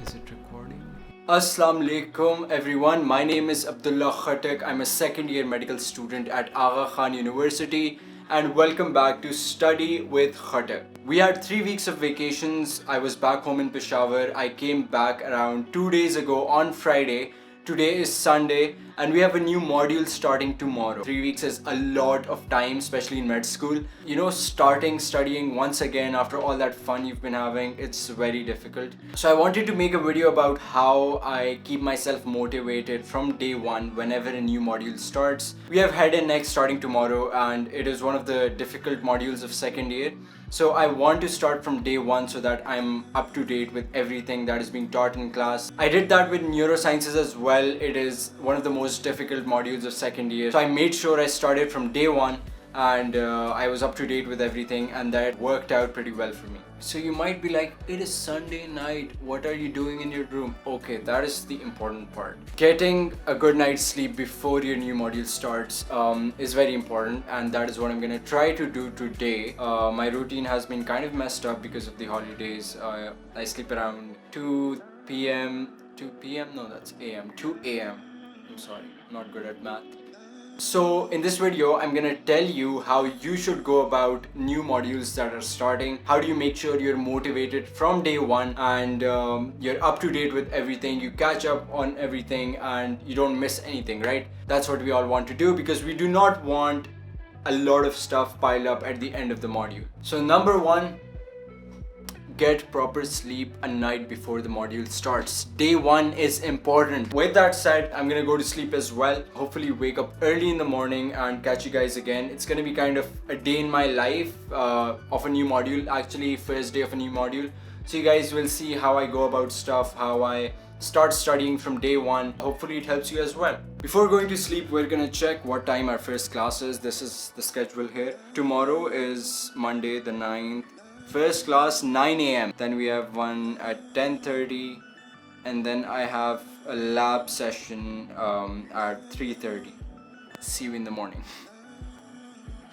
Is it recording? Assalamu alaikum everyone. My name is Abdullah Khattak. I'm a second year medical student at Aga Khan University and welcome back to Study with Khattak. We had 3 weeks of vacations. I was back home in Peshawar. I came back around 2 days ago on Friday. Today is Sunday and we have a new module starting tomorrow. 3 weeks is a lot of time, especially in med school. You know, starting studying once again after all that fun you've been having, it's very difficult. So I wanted to make a video about how I keep myself motivated from day one whenever a new module starts. We have head and neck starting tomorrow and it is one of the difficult modules of second year. So I want to start from day one so that I'm up to date with everything that is being taught in class. I did that with neurosciences as well. It is one of the most difficult modules of second year. So I made sure I started from day one and I was up to date with everything, and that worked out pretty well for me. So you might be like, it is Sunday night, what are you doing in your room? Okay, that is the important part. Getting a good night's sleep before your new module starts is very important, and that is what I'm gonna try to do today. My routine has been kind of messed up because of the holidays. I sleep around 2 p.m. No, that's a.m. 2 a.m. I'm sorry, not good at math. So in this video, I'm gonna tell you how you should go about new modules that are starting. How do you make sure you're motivated from day one and you're up to date with everything, you catch up on everything and you don't miss anything, right? That's what we all want to do because we do not want a lot of stuff piled up at the end of the module. So number one, get proper sleep a night before the module starts. Day one is important. With that said, I'm gonna go to sleep as well. Hopefully wake up early in the morning and catch you guys again. It's gonna be kind of a day in my life of a new module, actually first day of a new module. So you guys will see how I go about stuff, how I start studying from day one. Hopefully it helps you as well. Before going to sleep, we're gonna check what time our first class is. This is the schedule here. Tomorrow is Monday the 9th. First class 9 a.m. Then we have one at 10:30 and then I have a lab session at 3:30. See you in the morning.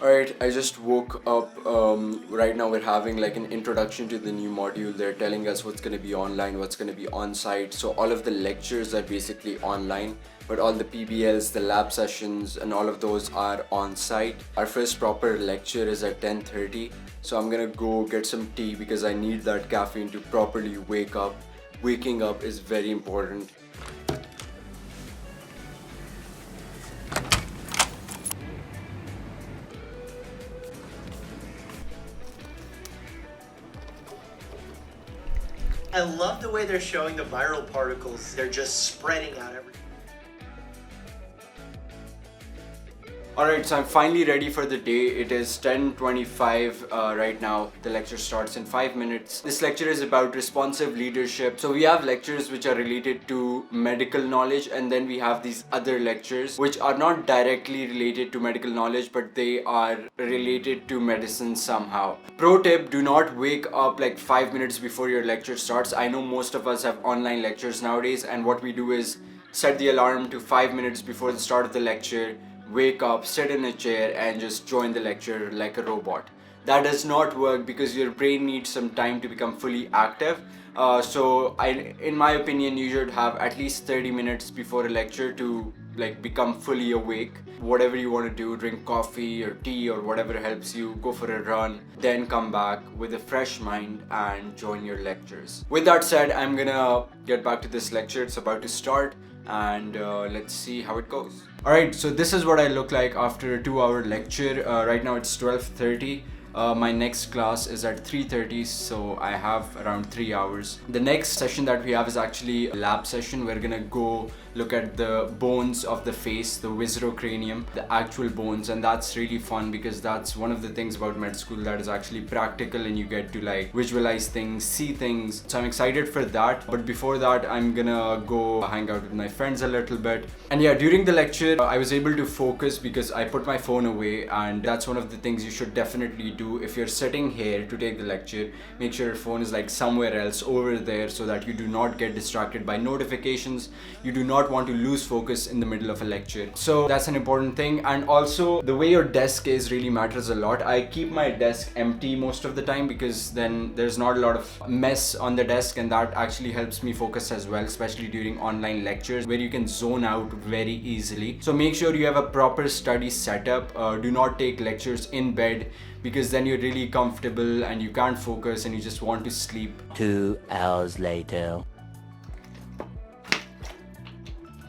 Alright, I just woke up. Right now we're having like an introduction to the new module. They're telling us what's going to be online, what's going to be on site. So all of the lectures are basically online, but all the PBLs, the lab sessions and all of those are on site. Our first proper lecture is at 10:30. So I'm gonna go get some tea because I need that caffeine to properly wake up. Waking up is very important. I love the way they're showing the viral particles. They're just spreading out everywhere. Alright, so I'm finally ready for the day. It is 10:25 right now. The lecture starts in 5 minutes. This lecture is about responsive leadership. So we have lectures which are related to medical knowledge, and then we have these other lectures which are not directly related to medical knowledge, but they are related to medicine somehow. Pro tip, do not wake up like 5 minutes before your lecture starts. I know most of us have online lectures nowadays, and what we do is set the alarm to 5 minutes before the start of the lecture, wake up, sit in a chair and just join the lecture like a robot. That does not work because your brain needs some time to become fully active. In my opinion, you should have at least 30 minutes before a lecture to like become fully awake. Whatever you want to do, drink coffee or tea or whatever helps you, go for a run, then come back with a fresh mind and join your lectures. With that said, I'm gonna get back to this lecture. It's about to start and let's see how it goes. Alright, so this is what I look like after a 2-hour lecture. Right now it's 12:30. My next class is at 3:30, so I have around 3 hours. The next session that we have is actually a lab session. We're gonna go look at the bones of the face, the viscerocranium, the actual bones, and that's really fun because that's one of the things about med school that is actually practical and you get to like visualize things, see things. So I'm excited for that. But before that, I'm gonna go hang out with my friends a little bit. And yeah, during the lecture, I was able to focus because I put my phone away, and that's one of the things you should definitely do, if you're sitting here to take the lecture, make sure your phone is like somewhere else over there so that you do not get distracted by notifications. You do not want to lose focus in the middle of a lecture. So that's an important thing. And also the way your desk is really matters a lot. I keep my desk empty most of the time because then there's not a lot of mess on the desk, and that actually helps me focus as well, especially during online lectures where you can zone out very easily. So make sure you have a proper study setup. Do not take lectures in bed because then you're really comfortable and you can't focus and you just want to sleep. 2 hours later.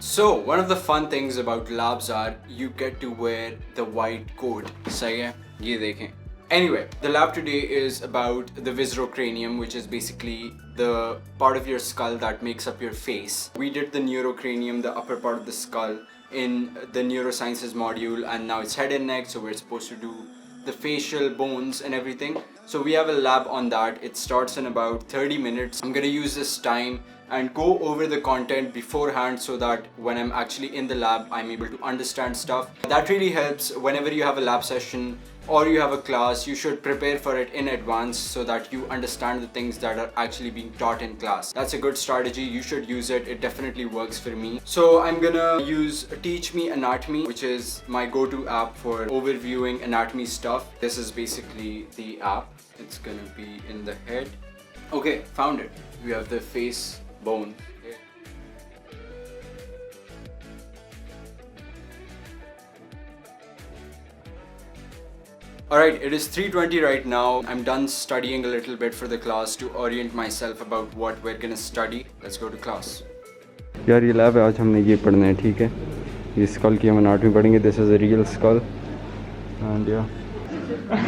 So one of the fun things about labs are you get to wear the white coat. सही है? ये देखें. Anyway, the lab today is about the viscerocranium, which is basically the part of your skull that makes up your face. We did the neurocranium, the upper part of the skull, in the neurosciences module, and now it's head and neck, so we're supposed to do the facial bones and everything. So we have a lab on that. It starts in about 30 minutes. I'm gonna use this time and go over the content beforehand so that when I'm actually in the lab, I'm able to understand stuff. That really helps whenever you have a lab session or you have a class. You should prepare for it in advance so that you understand the things that are actually being taught in class. That's a good strategy. You should use it. It definitely works for me. So I'm gonna use Teach Me Anatomy, which is my go-to app for overviewing anatomy stuff. This is basically the app. It's gonna be in the head. Okay, found it. We have the face bone. Alright, it is 3:20 right now. I'm done studying a little bit for the class to orient myself about what we're gonna study. Let's go to class. यार ये lab है, आज हमने ये पढ़ना है, ठीक है? ये स्कल की हम एनाटॉमी पढ़ेंगे. This is a real skull and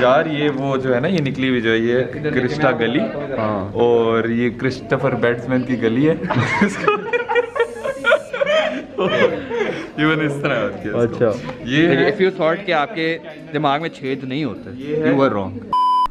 यार ये वो जो है ना, ये निकली हुई जो है, ये क्रिस्टा गली. हाँ. और ये क्रिस्टोफर बैट्समैन की गली है. ये मैंने इस तरह याद किया. अच्छा, ये इफ यू थॉट कि आपके दिमाग में छेद नहीं होते, you were wrong.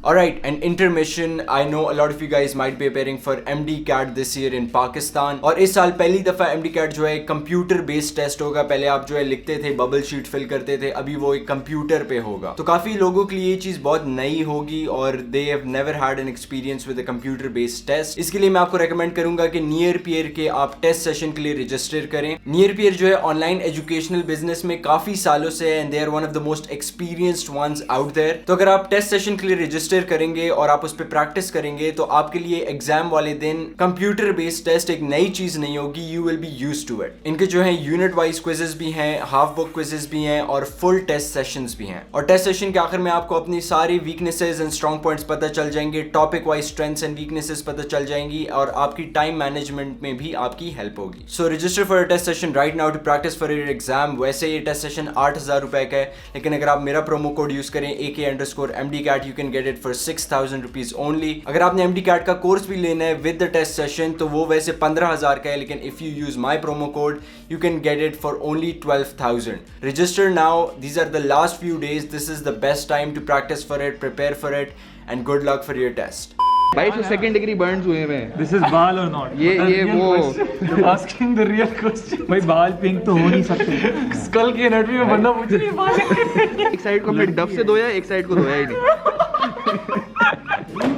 Alright, an intermission. I know a lot of you guys might be preparing for MD CAT this year in Pakistan. और इस साल पहली दफ़ा MD CAT जो है कंप्यूटर बेस्ड टेस्ट होगा. पहले आप जो है लिखते थे, बबल शीट फिल करते थे, अभी वो एक कंप्यूटर पे होगा. तो काफ़ी लोगों के लिए ये चीज़ बहुत नई होगी और they have never had an experience with a computer based test. इसके लिए मैं आपको रेकमेंड करूंगा कि Nearpeer के आप टेस्ट सेशन के लिए रजिस्टर करें. Nearpeer जो है ऑनलाइन एजुकेशनल बिजनेस में काफ़ी सालों से है and they are one of the most experienced ones out there. तो अगर आप टेस्ट सेशन के लिए रजिस्टर करेंगे और आप उस पर प्रैक्टिस करेंगे तो आपके लिए एग्जाम वाले दिन कंप्यूटर बेस्ड टेस्ट एक नई चीज नहीं होगी. You will be used to it. इनके जो है यूनिट वाइज क्विजेस भी हैं, हाफ बुक क्विजेस भी हैं और फुल टेस्ट सेशंस भी हैं. और टेस्ट सेशन के आखिर में आपको अपनी सारी वीकनेसेस एंड स्ट्रॉन्ग पॉइंट्स पता चल जाएंगे, topic wise strengths and weaknesses पता चल जाएंगी और आपकी टाइम मैनेजमेंट में भी आपकी हेल्प होगी. So register for a test session right now to practise for your exam. वैसे ये टेस्ट सेशन 8,000 रुपए का है, लेकिन अगर आप मेरा प्रोमो कोड यूज करें AK_MDCAT you can get it for 6,000 rupees only. अगर आपने MD CAT का कोर्स भी लेना है विद द टेस्ट सेशन तो वो वैसे 15,000 का है, लेकिन if you use my promo code you can get it for only 12,000. Register now. These are the last few days. This is the best time to practise for it, prepare for it and good luck for your test. भाई इसमें second degree Burns हुए हैं. This is बाल or not? ये वो asking the real question. भाई बाल pink तो हो नहीं सकते. स्कल की एनाटॉमी में बंदा पूछ रही है बाल. एक साइड को हमने डब से धोया, एक साइड को धोया ही नहीं.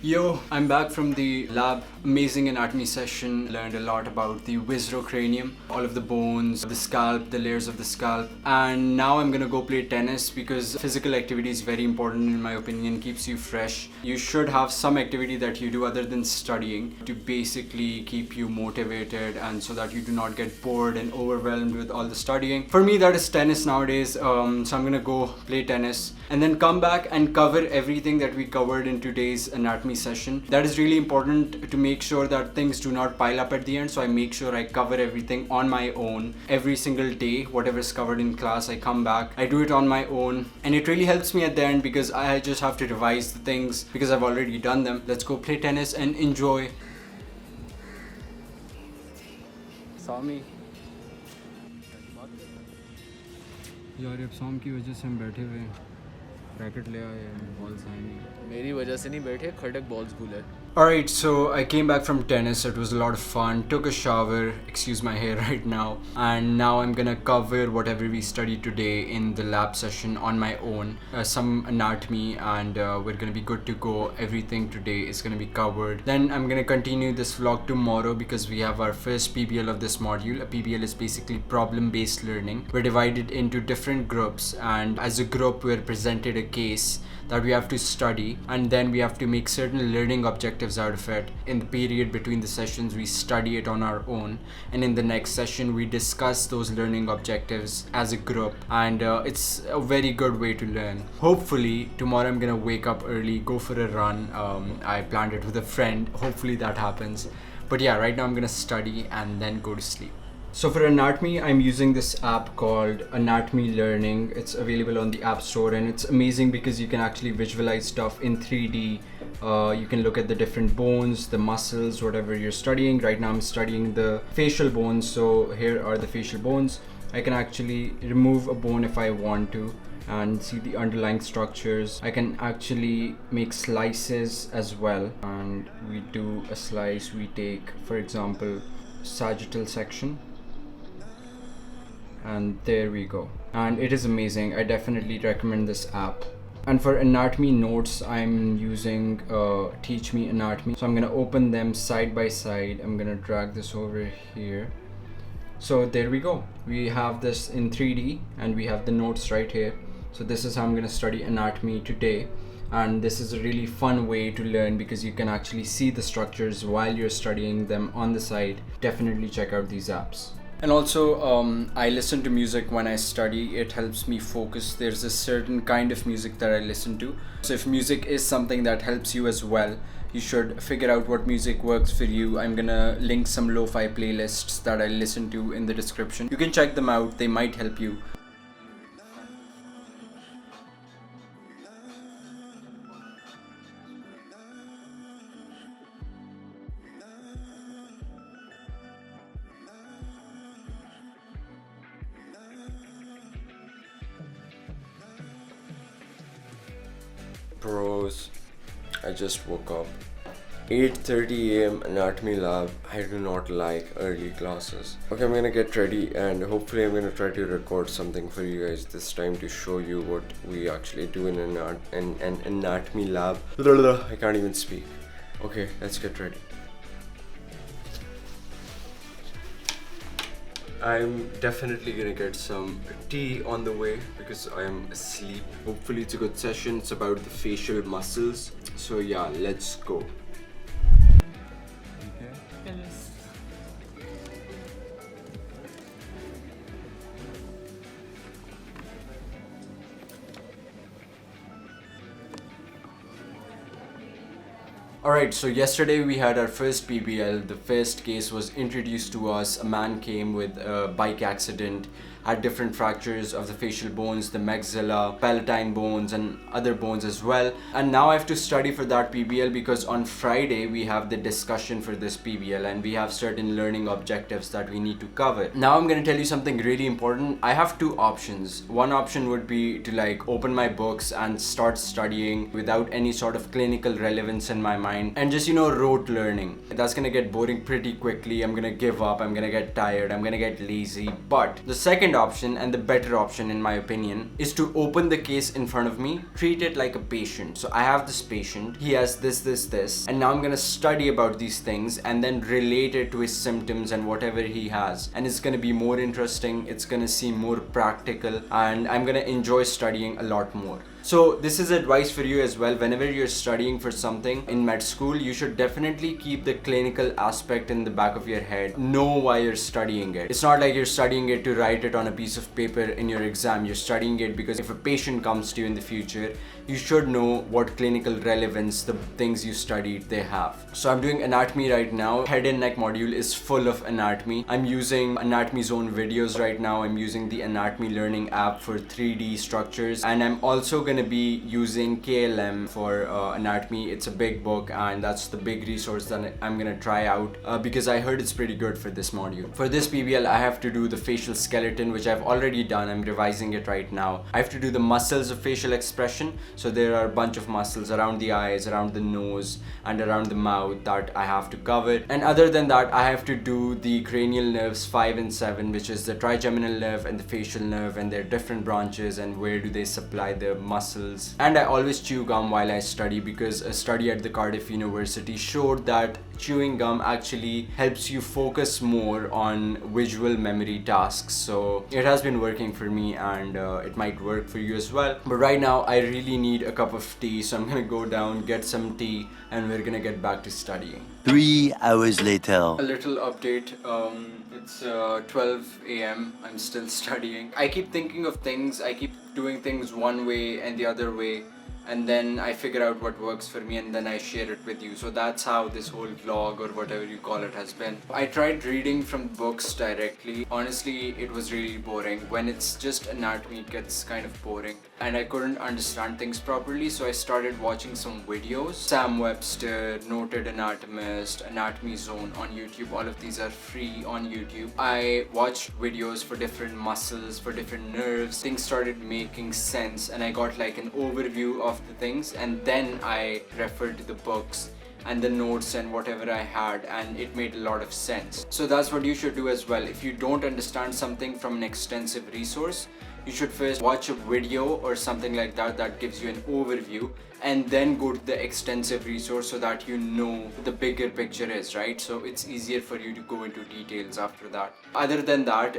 Yo, I'm back from the lab. Amazing anatomy session. Learned a lot about the viscerocranium, all of the bones, the scalp, the layers of the scalp. And now I'm gonna go play tennis because physical activity is very important in my opinion. Keeps you fresh. You should have some activity that you do other than studying to basically keep you motivated and so that you do not get bored and overwhelmed with all the studying. For me, that is tennis nowadays. So I'm gonna go play tennis and then come back and cover everything that we covered in today's anatomy session. That is really important to make sure that things do not pile up at the end. So I make sure I cover everything on my own every single day. Whatever is covered in class, I come back, I do it on my own, and it really helps me at the end because I just have to revise the things because I've already done them. Let's go play tennis and enjoy. Saw me. यार अब शाम की वजह से हम बैठे हुए हैं. रैकेट ले आए हैं, बॉल्स आए नहीं. मेरी वजह से नहीं बैठे, खटक बॉल स्कूल है. Alright, so I came back from tennis. It was a lot of fun. Took a shower, excuse my hair right now. And now I'm gonna cover whatever we studied today in the lab session on my own. Some anatomy, and we're gonna be good to go. Everything today is gonna be covered. Then I'm gonna continue this vlog tomorrow because we have our first PBL of this module. A PBL is basically problem-based learning. We're divided into different groups, and as a group we're presented a case that we have to study, and then we have to make certain learning objectives out of it. In the period between the sessions we study it on our own, and in the next session we discuss those learning objectives as a group, and it's a very good way to learn. Hopefully tomorrow I'm gonna wake up early, go for a run. I planned it with a friend, hopefully that happens. But yeah, right now I'm gonna study and then go to sleep. So for anatomy, I'm using this app called Anatomy Learning. It's available on the App Store, and it's amazing because you can actually visualize stuff in 3D. You can look at the different bones, the muscles, whatever you're studying. Right now I'm studying the facial bones, so here are the facial bones. I can actually remove a bone if I want to and see the underlying structures. I can actually make slices as well, and we do a slice. We take, for example, sagittal section, and there we go, and it is amazing. I definitely recommend this app. And for anatomy notes, I'm using Teach Me Anatomy. So I'm gonna open them side by side. I'm gonna drag this over here. So there we go, we have this in 3D and we have the notes right here. So this is how I'm gonna study anatomy today, and this is a really fun way to learn because you can actually see the structures while you're studying them on the side. Definitely check out these apps. And also, I listen to music when I study. It helps me focus. There's a certain kind of music that I listen to. So if music is something that helps you as well, you should figure out what music works for you. I'm gonna link some lo-fi playlists that I listen to in the description. You can check them out, they might help you. Bros, I just woke up. 8:30 AM anatomy lab. I do not like early classes. Okay, I'm gonna get ready and hopefully I'm gonna try to record something for you guys this time to show you what we actually do in an anatomy lab. I can't even speak. Okay, let's get ready. I'm definitely gonna get some tea on the way because I'm asleep. Hopefully it's a good session. It's about the facial muscles. So yeah, let's go. Alright, so yesterday we had our first PBL. The first case was introduced to us. A man came with a bike accident, had different fractures of the facial bones, the maxilla, palatine bones, and other bones as well. And now I have to study for that PBL because on Friday we have the discussion for this PBL and we have certain learning objectives that we need to cover. Now I'm going to tell you something really important. I have two options. One option would be to like open my books and start studying without any sort of clinical relevance in my mind and just, you know, rote learning. That's gonna get boring pretty quickly. I'm gonna give up, I'm gonna get tired, I'm gonna get lazy. But the second option, and the better option in my opinion, is to open the case in front of me, treat it like a patient. So I have this patient, he has this, and now I'm gonna study about these things and then relate it to his symptoms and whatever he has. And it's gonna be more interesting, it's gonna seem more practical, and I'm gonna enjoy studying a lot more. So this is advice for you as well. Whenever you're studying for something in med school, you should definitely keep the clinical aspect in the back of your head. Know why you're studying it. It's not like you're studying it to write it on a piece of paper in your exam. You're studying it because if a patient comes to you in the future, you should know what clinical relevance the things you studied they have. So I'm doing anatomy right now. Head and neck module is full of anatomy. I'm using Anatomy Zone videos right now. I'm using the Anatomy Learning app for 3D structures, and I'm also going to be using KLM for anatomy. It's a big book and that's the big resource that I'm going to try out because I heard it's pretty good for this module. For this PBL, I have to do the facial skeleton, which I've already done. I'm revising it right now. I have to do the muscles of facial expression. So there are a bunch of muscles around the eyes, around the nose, and around the mouth that I have to cover. And other than that, I have to do the cranial nerves 5 and 7, which is the trigeminal nerve and the facial nerve, and their different branches and where do they supply the muscles. And I always chew gum while I study, because a study at the Cardiff University showed that chewing gum actually helps you focus more on visual memory tasks. So it has been working for me, and it might work for you as well. But right now I really need a cup of tea, so I'm gonna go down, get some tea, and we're gonna get back to studying. 3 hours later. A little update. It's 12 a.m. I'm still studying. I keep thinking of things, I keep doing things one way and the other way, and then I figure out what works for me, and then I share it with you. So that's how this whole vlog, or whatever you call it, has been. I tried reading from books directly. Honestly, it was really boring. When it's just anatomy, it gets kind of boring, and I couldn't understand things properly, so I started watching some videos. Sam Webster, Noted Anatomist, Anatomy Zone on YouTube. All of these are free on YouTube. I watched videos for different muscles, for different nerves. Things started making sense, and I got like an overview of the things, and then I referred to the books and the notes and whatever I had, and it made a lot of sense. So that's what you should do as well. If you don't understand something from an extensive resource, you should first watch a video or something like that that gives you an overview, and then go to the extensive resource so that you know the bigger picture is, right? So it's easier for you to go into details after that. Other than that,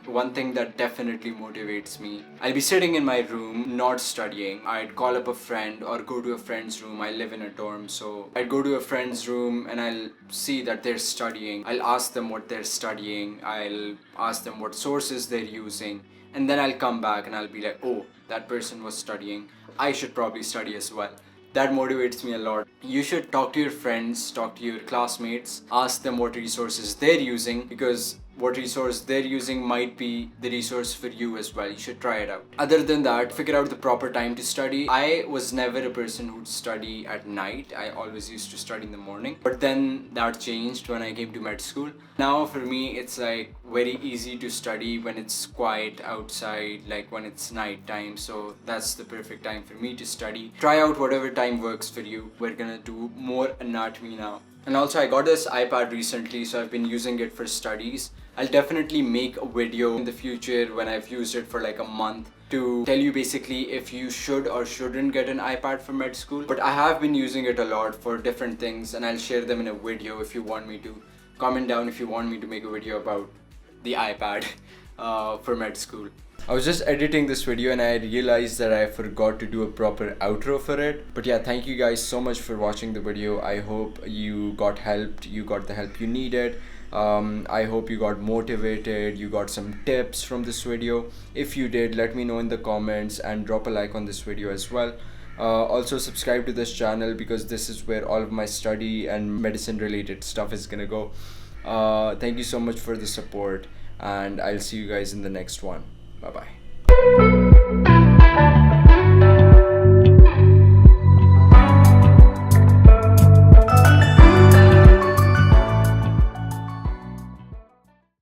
one thing that definitely motivates me, I'll be sitting in my room not studying. I'd call up a friend or go to a friend's room. I live in a dorm, so I'd go to a friend's room and I'll see that they're studying. I'll ask them what they're studying. I'll ask them what sources they're using. And then I'll come back and I'll be like, oh, that person was studying, I should probably study as well. That motivates me a lot. You should talk to your friends, talk to your classmates, ask them what resources they're using, because what resource they're using might be the resource for you as well. You should try it out. Other than that, figure out the proper time to study. I was never a person who'd study at night. I always used to study in the morning, but then that changed when I came to med school. Now for me, it's like very easy to study when it's quiet outside, like when it's night time. So that's the perfect time for me to study. Try out whatever time works for you. We're gonna do more anatomy now. And also, I got this iPad recently, so I've been using it for studies. I'll definitely make a video in the future when I've used it for like a month to tell you basically if you should or shouldn't get an iPad for med school. But I have been using it a lot for different things, and I'll share them in a video if you want me to. Comment down if you want me to make a video about the iPad for med school. I was just editing this video and I realized that I forgot to do a proper outro for it. But yeah, thank you guys so much for watching the video. I hope you got helped, you got the help you needed. I hope you got motivated, you got some tips from this video. If you did, let me know in the comments and drop a like on this video as well. Also subscribe to this channel, because this is where all of my study and medicine related stuff is gonna go. Thank you so much for the support, and I'll see you guys in the next one. Bye bye.